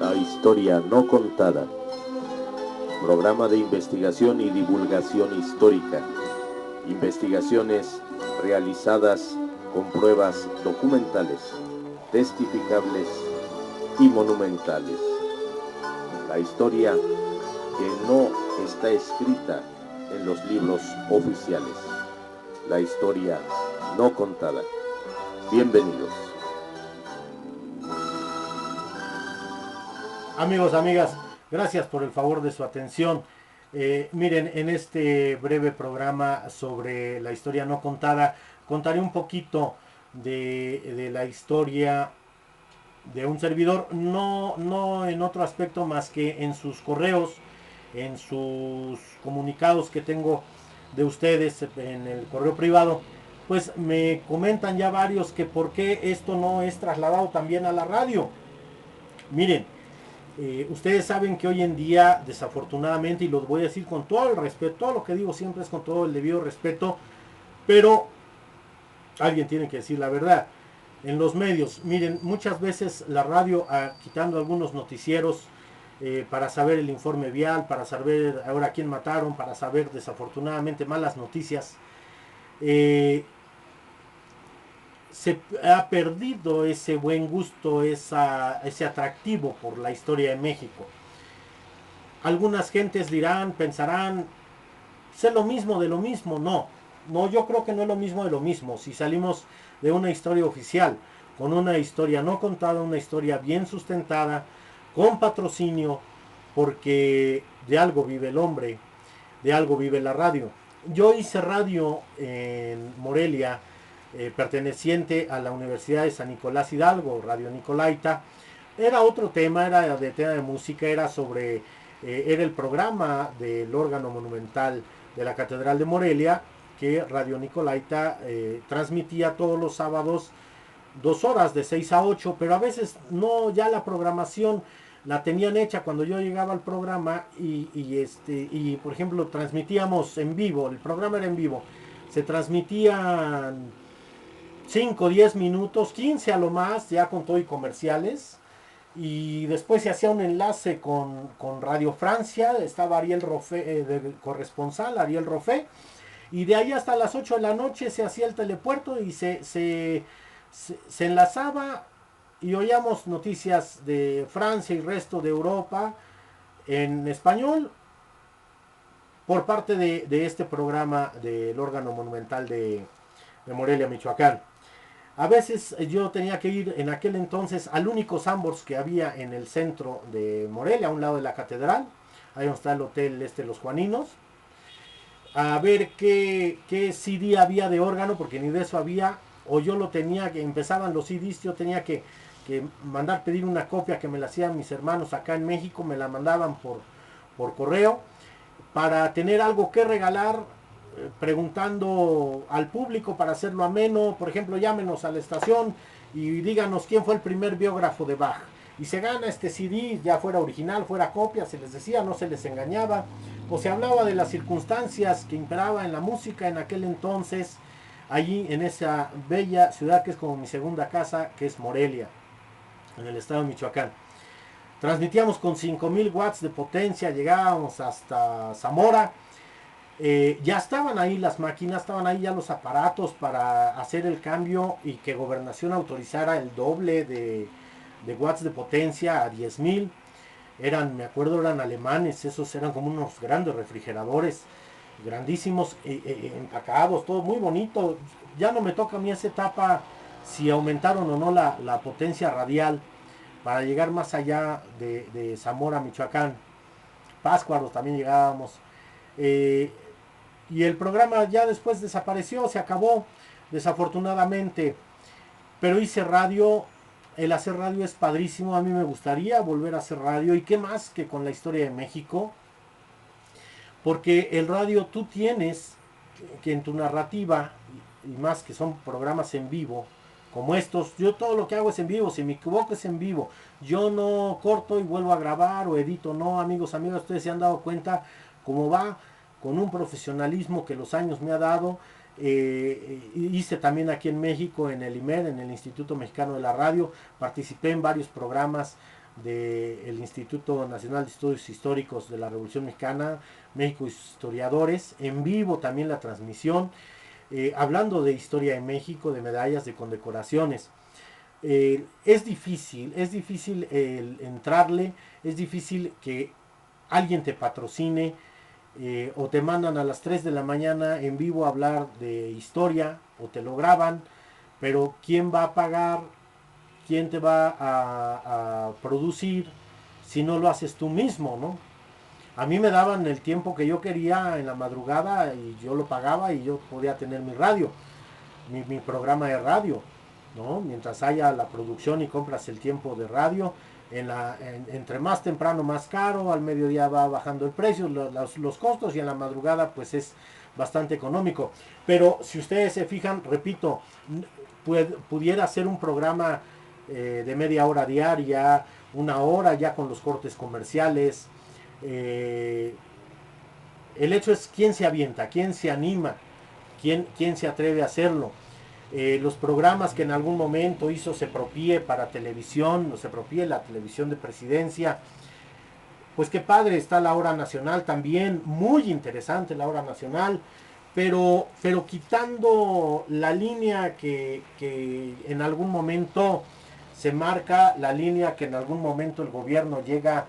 La historia no contada. Programa de investigación y divulgación histórica. Investigaciones realizadas con pruebas documentales, testificables y monumentales. La historia que no está escrita en los libros oficiales. La historia no contada. Bienvenidos. Amigos, amigas, gracias por el favor de su atención. Miren, en este breve programa sobre la historia no contada, contaré un poquito de la historia de un servidor, no en otro aspecto más que en sus correos, en sus comunicados que tengo de ustedes en el correo privado. Pues me comentan ya varios que por qué esto no es trasladado también a la radio. Miren, ustedes saben que hoy en día, desafortunadamente, y lo voy a decir con todo el respeto, todo lo que digo siempre es con todo el debido respeto, pero alguien tiene que decir la verdad. En los medios, miren, muchas veces la radio, quitando algunos noticieros, para saber el informe vial, para saber ahora a quién mataron, para saber desafortunadamente malas noticias, se ha perdido ese buen gusto, ese atractivo por la historia de México. Algunas gentes dirán, pensarán, ¿es lo mismo de lo mismo? No, no, yo creo que no es lo mismo de lo mismo. Si salimos de una historia oficial, con una historia no contada, una historia bien sustentada, con patrocinio, porque de algo vive el hombre, de algo vive la radio. Yo hice radio en Morelia, perteneciente a la Universidad de San Nicolás Hidalgo, Radio Nicolaita. Era otro tema, era de tema de música, era sobre, era el programa del órgano monumental de la Catedral de Morelia, que Radio Nicolaita transmitía todos los sábados 2 horas de 6 a 8, pero a veces no, ya la programación la tenían hecha cuando yo llegaba al programa y por ejemplo transmitíamos en vivo, el programa era en vivo, se transmitían 5, 10 minutos, 15 a lo más, ya con todo y comerciales. Y después se hacía un enlace con Radio Francia, estaba Ariel Roffé, de corresponsal, Ariel Roffé. Y de ahí hasta las 8 de la noche se hacía el telepuerto y se enlazaba y oíamos noticias de Francia y resto de Europa en español por parte de este programa del órgano monumental de Morelia, Michoacán. A veces yo tenía que ir en aquel entonces al único Sanborns que había en el centro de Morelia, a un lado de la catedral, ahí donde está el hotel Los Juaninos, a ver qué CD había de órgano, porque ni de eso había, o yo lo tenía, que empezaban los CDs, yo tenía que mandar pedir una copia que me la hacían mis hermanos acá en México, me la mandaban por correo, para tener algo que regalar, preguntando al público para hacerlo ameno. Por ejemplo, llámenos a la estación y díganos quién fue el primer biógrafo de Bach. Y se gana este CD, ya fuera original, fuera copia, se les decía, no se les engañaba. O se hablaba de las circunstancias que imperaban en la música en aquel entonces, allí en esa bella ciudad que es como mi segunda casa, que es Morelia, en el estado de Michoacán. Transmitíamos con 5000 watts de potencia, llegábamos hasta Zamora. Ya estaban ahí las máquinas, estaban ahí ya los aparatos para hacer el cambio y que Gobernación autorizara el doble de watts de potencia a 10,000. Me acuerdo, eran alemanes, esos eran como unos grandes refrigeradores, grandísimos, empacados, todo muy bonito. Ya no me toca a mí esa etapa si aumentaron o no la potencia radial para llegar más allá de Zamora, Michoacán. Pátzcuaro también llegábamos. Eh, y el programa ya después desapareció, se acabó, desafortunadamente. Pero hice radio, el hacer radio es padrísimo, a mí me gustaría volver a hacer radio. Y qué más que con la historia de México, porque el radio tú tienes que en tu narrativa, y más que son programas en vivo, como estos, yo todo lo que hago es en vivo, si me equivoco es en vivo, yo no corto y vuelvo a grabar o edito, no, amigos, amigas, ustedes se han dado cuenta cómo va, con un profesionalismo que los años me ha dado. Hice también aquí en México, en el IMER, en el Instituto Mexicano de la Radio, participé en varios programas del Instituto Nacional de Estudios Históricos de la Revolución Mexicana, México Historiadores, en vivo también la transmisión, hablando de historia de México, de medallas, de condecoraciones. Es difícil el entrarle, es difícil que alguien te patrocine, o te mandan a las 3 de la mañana en vivo a hablar de historia, o te lo graban, pero ¿quién va a pagar? ¿Quién te va a producir si no lo haces tú mismo, ¿no? A mí me daban el tiempo que yo quería en la madrugada y yo lo pagaba y yo podía tener mi radio, mi programa de radio, ¿no? Mientras haya la producción y compras el tiempo de radio, entre más temprano más caro, al mediodía va bajando el precio, los costos, y en la madrugada pues es bastante económico. Pero si ustedes se fijan, repito, pudiera ser un programa de media hora diaria, una hora ya con los cortes comerciales. El hecho es quién se avienta, quién se anima, quién se atreve a hacerlo. Los programas que en algún momento hizo Sepropie para televisión, Sepropie, la televisión de presidencia, pues qué padre, está la hora nacional también, muy interesante la hora nacional, pero quitando la línea que en algún momento se marca, la línea que en algún momento el gobierno llega,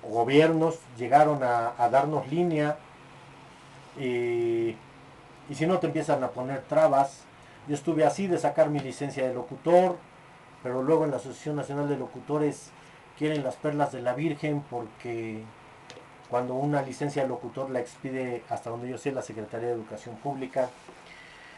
o gobiernos llegaron a darnos línea, y si no te empiezan a poner trabas. Yo estuve así de sacar mi licencia de locutor, pero luego en la Asociación Nacional de Locutores quieren las perlas de la Virgen, porque cuando una licencia de locutor la expide, hasta donde yo sé, la Secretaría de Educación Pública.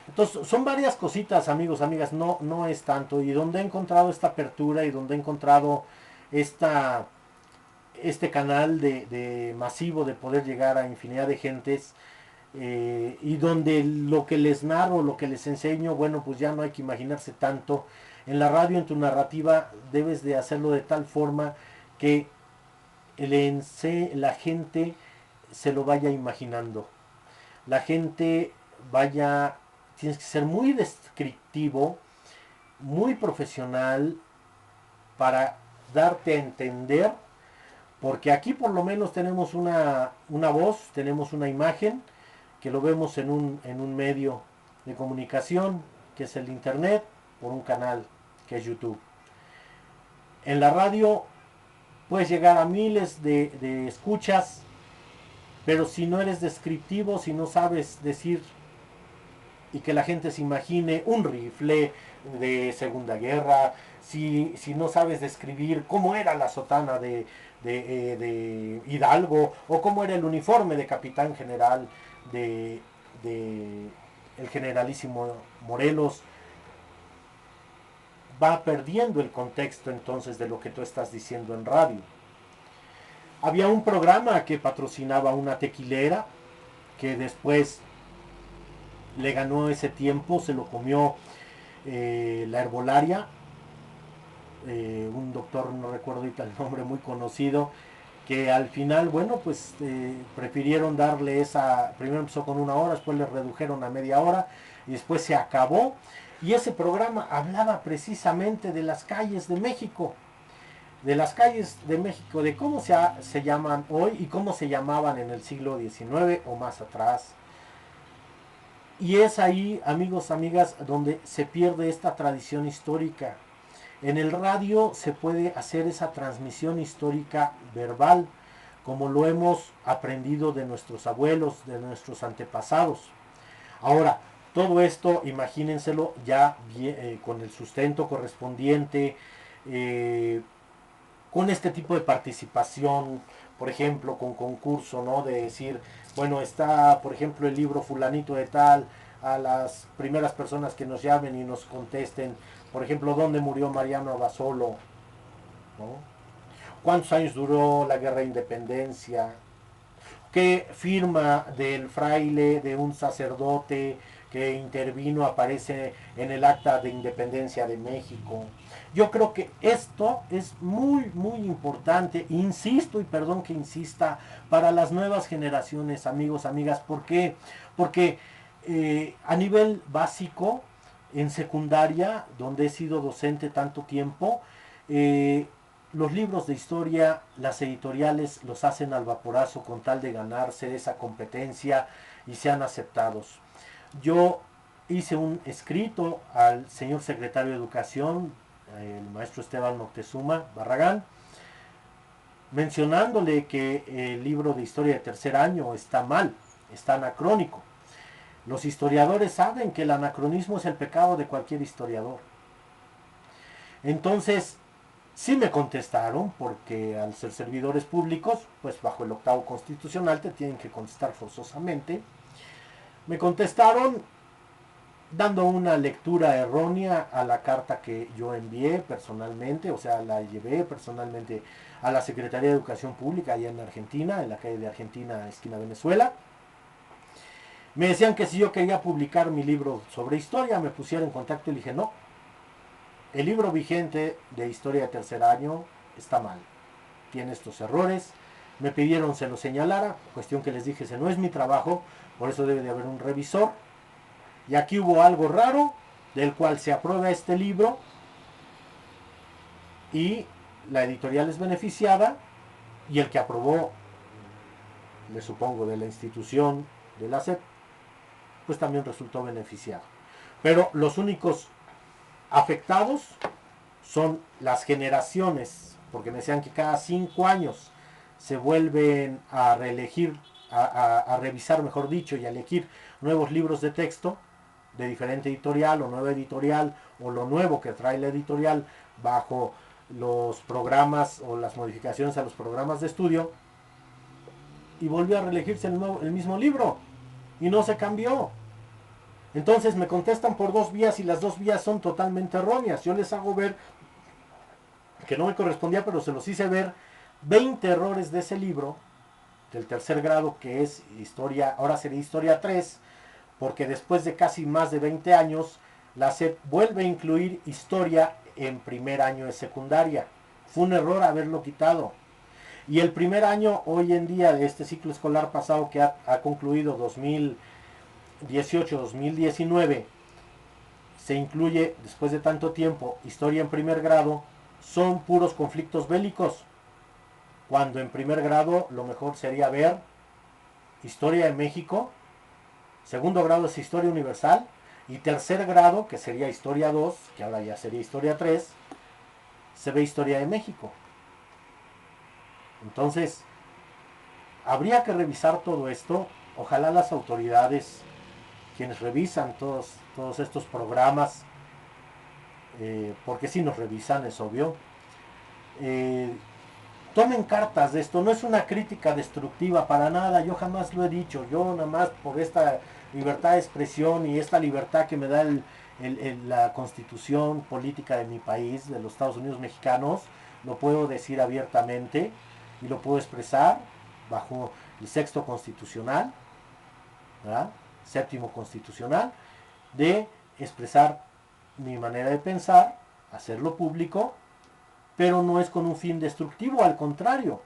Entonces, son varias cositas, amigos, amigas, no es tanto. Y donde he encontrado esta apertura y donde he encontrado este canal de masivo de poder llegar a infinidad de gentes, y donde lo que les narro, lo que les enseño, bueno, pues ya no hay que imaginarse tanto. En la radio, en tu narrativa, debes de hacerlo de tal forma que la gente se lo vaya imaginando. La gente tienes que ser muy descriptivo, muy profesional, para darte a entender, porque aquí por lo menos tenemos una voz, tenemos una imagen, que lo vemos en un medio de comunicación, que es el internet, por un canal, que es YouTube. En la radio puedes llegar a miles de escuchas, pero si no eres descriptivo, si no sabes decir y que la gente se imagine un rifle de Segunda Guerra, si no sabes describir cómo era la sotana de Hidalgo, o cómo era el uniforme de capitán general de el generalísimo Morelos, va perdiendo el contexto entonces de lo que tú estás diciendo en radio. Había un programa que patrocinaba una tequilera, que después le ganó ese tiempo, se lo comió la herbolaria, un doctor, no recuerdo ahorita el nombre, muy conocido, que al final, bueno, pues prefirieron darle esa, primero empezó con una hora, después le redujeron a media hora, y después se acabó. Y ese programa hablaba precisamente de las calles de México, de cómo se llaman hoy y cómo se llamaban en el siglo XIX o más atrás. Y es ahí, amigos, amigas, donde se pierde esta tradición histórica. En el radio se puede hacer esa transmisión histórica verbal, como lo hemos aprendido de nuestros abuelos, de nuestros antepasados. Ahora, todo esto, imagínenselo ya con el sustento correspondiente, con este tipo de participación, por ejemplo, con concurso, ¿no? De decir, bueno, está, por ejemplo, el libro fulanito de tal, a las primeras personas que nos llamen y nos contesten, por ejemplo, ¿dónde murió Mariano Abasolo? ¿No? ¿Cuántos años duró la guerra de independencia? ¿Qué firma del fraile, de un sacerdote que intervino aparece en el acta de independencia de México? Yo creo que esto es muy, muy importante, insisto, y perdón que insista, para las nuevas generaciones, amigos, amigas. ¿Por qué? Porque a nivel básico, en secundaria, donde he sido docente tanto tiempo, los libros de historia, las editoriales los hacen al vaporazo con tal de ganarse esa competencia y sean aceptados. Yo hice un escrito al señor secretario de Educación, el maestro Esteban Moctezuma Barragán, mencionándole que el libro de historia de tercer año está mal, está anacrónico. Los historiadores saben que el anacronismo es el pecado de cualquier historiador. Entonces, sí me contestaron, porque al ser servidores públicos, pues bajo el 8º constitucional te tienen que contestar forzosamente. Me contestaron dando una lectura errónea a la carta que yo envié personalmente, o sea, la llevé personalmente a la Secretaría de Educación Pública allá en Argentina, en la calle de Argentina, esquina Venezuela. Me decían que si yo quería publicar mi libro sobre historia, me pusiera en contacto y le dije, no, el libro vigente de historia de tercer año está mal, tiene estos errores. Me pidieron se lo señalara, cuestión que les dije, ese no es mi trabajo, por eso debe de haber un revisor. Y aquí hubo algo raro, del cual se aprueba este libro y la editorial es beneficiada, y el que aprobó, le supongo, de la institución de la SEP, pues también resultó beneficiado. Pero los únicos afectados son las generaciones, porque me decían que cada 5 años se vuelven a reelegir, a revisar, mejor dicho, y a elegir nuevos libros de texto de diferente editorial o nueva editorial, o lo nuevo que trae la editorial bajo los programas o las modificaciones a los programas de estudio, y volvió a reelegirse el mismo libro y no se cambió. Entonces me contestan por 2 vías y las 2 vías son totalmente erróneas. Yo les hago ver que no me correspondía, pero se los hice ver 20 errores de ese libro del tercer grado, que es historia, ahora sería historia 3, porque después de casi más de 20 años la SEP vuelve a incluir historia en primer año de secundaria. Fue un error haberlo quitado. Y el primer año, hoy en día, de este ciclo escolar pasado que ha concluido 2018-2019, se incluye, después de tanto tiempo, historia en primer grado, son puros conflictos bélicos, cuando en primer grado lo mejor sería ver historia de México, segundo grado es historia universal, y tercer grado, que sería historia 2, que ahora ya sería historia 3, se ve historia de México. Entonces, habría que revisar todo esto. Ojalá las autoridades, quienes revisan todos estos programas, porque si nos revisan, es obvio, tomen cartas de esto. No es una crítica destructiva para nada, yo jamás lo he dicho. Yo nada más, por esta libertad de expresión y esta libertad que me da la constitución política de mi país, de los Estados Unidos mexicanos, lo puedo decir abiertamente y lo puedo expresar bajo el 6º constitucional, ¿verdad? 7º constitucional, de expresar mi manera de pensar, hacerlo público, pero no es con un fin destructivo, al contrario,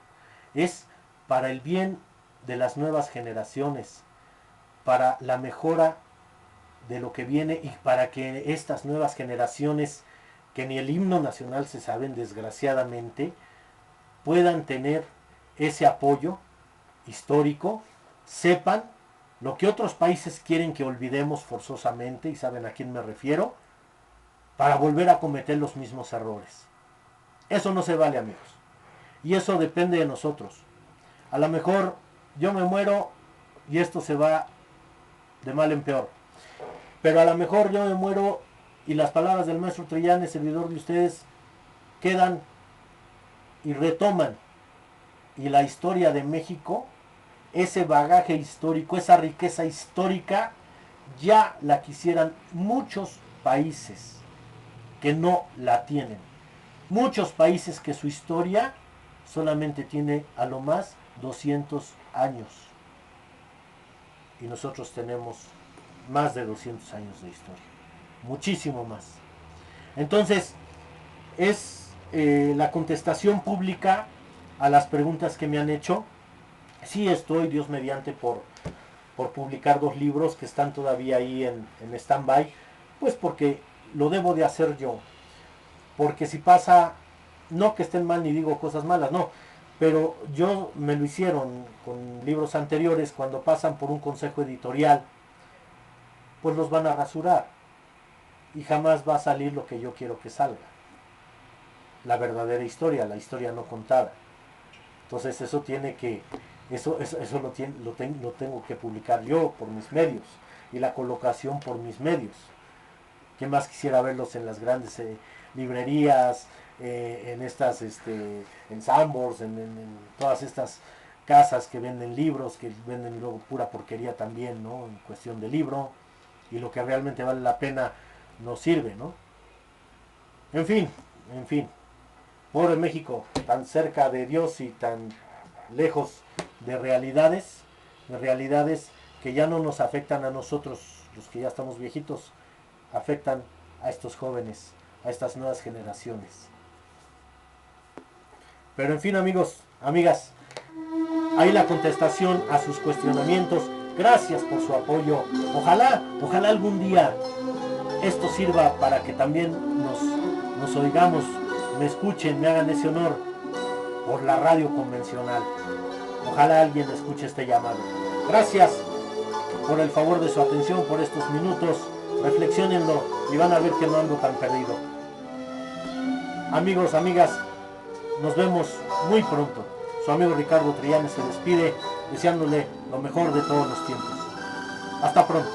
es para el bien de las nuevas generaciones, para la mejora de lo que viene, y para que estas nuevas generaciones, que ni el himno nacional se saben, desgraciadamente, puedan tener ese apoyo histórico, sepan lo que otros países quieren que olvidemos forzosamente, y saben a quién me refiero, para volver a cometer los mismos errores. Eso no se vale, amigos, y eso depende de nosotros. A lo mejor yo me muero y esto se va de mal en peor, pero a lo mejor yo me muero y las palabras del maestro Trillán, servidor de ustedes, quedan y retoman, y la historia de México, ese bagaje histórico, esa riqueza histórica, ya la quisieran muchos países que no la tienen. Muchos países que su historia solamente tiene a lo más 200 años. Y nosotros tenemos más de 200 años de historia. Muchísimo más. Entonces, es la contestación pública a las preguntas que me han hecho. Sí estoy, Dios mediante, por publicar 2 libros que están todavía ahí en stand-by, pues porque lo debo de hacer yo. Porque si pasa No que estén mal ni digo cosas malas, no. Pero yo me lo hicieron con libros anteriores, cuando pasan por un consejo editorial, pues los van a rasurar. Y jamás va a salir lo que yo quiero que salga. La verdadera historia, la historia no contada. Entonces eso tiene que, eso lo tengo que publicar yo por mis medios. Y la colocación por mis medios. ¿Qué más quisiera verlos en las grandes librerías, en estas, en Sambors, en todas estas casas que venden libros, que venden luego pura porquería también, ¿no? En cuestión de libro, y lo que realmente vale la pena no sirve, ¿no? En fin, en fin. Pobre México, tan cerca de Dios y tan lejos de realidades que ya no nos afectan a nosotros, los que ya estamos viejitos, afectan a estos jóvenes, a estas nuevas generaciones. Pero en fin, amigos, amigas, ahí la contestación a sus cuestionamientos. Gracias por su apoyo. Ojalá algún día esto sirva para que también nos oigamos, me escuchen, me hagan ese honor por la radio convencional. Ojalá alguien escuche este llamado. Gracias por el favor de su atención, por estos minutos. Reflexionenlo y van a ver que no ando tan perdido. Amigos, amigas, nos vemos muy pronto. Su amigo Ricardo Trillanes se despide, deseándole lo mejor de todos los tiempos. Hasta pronto.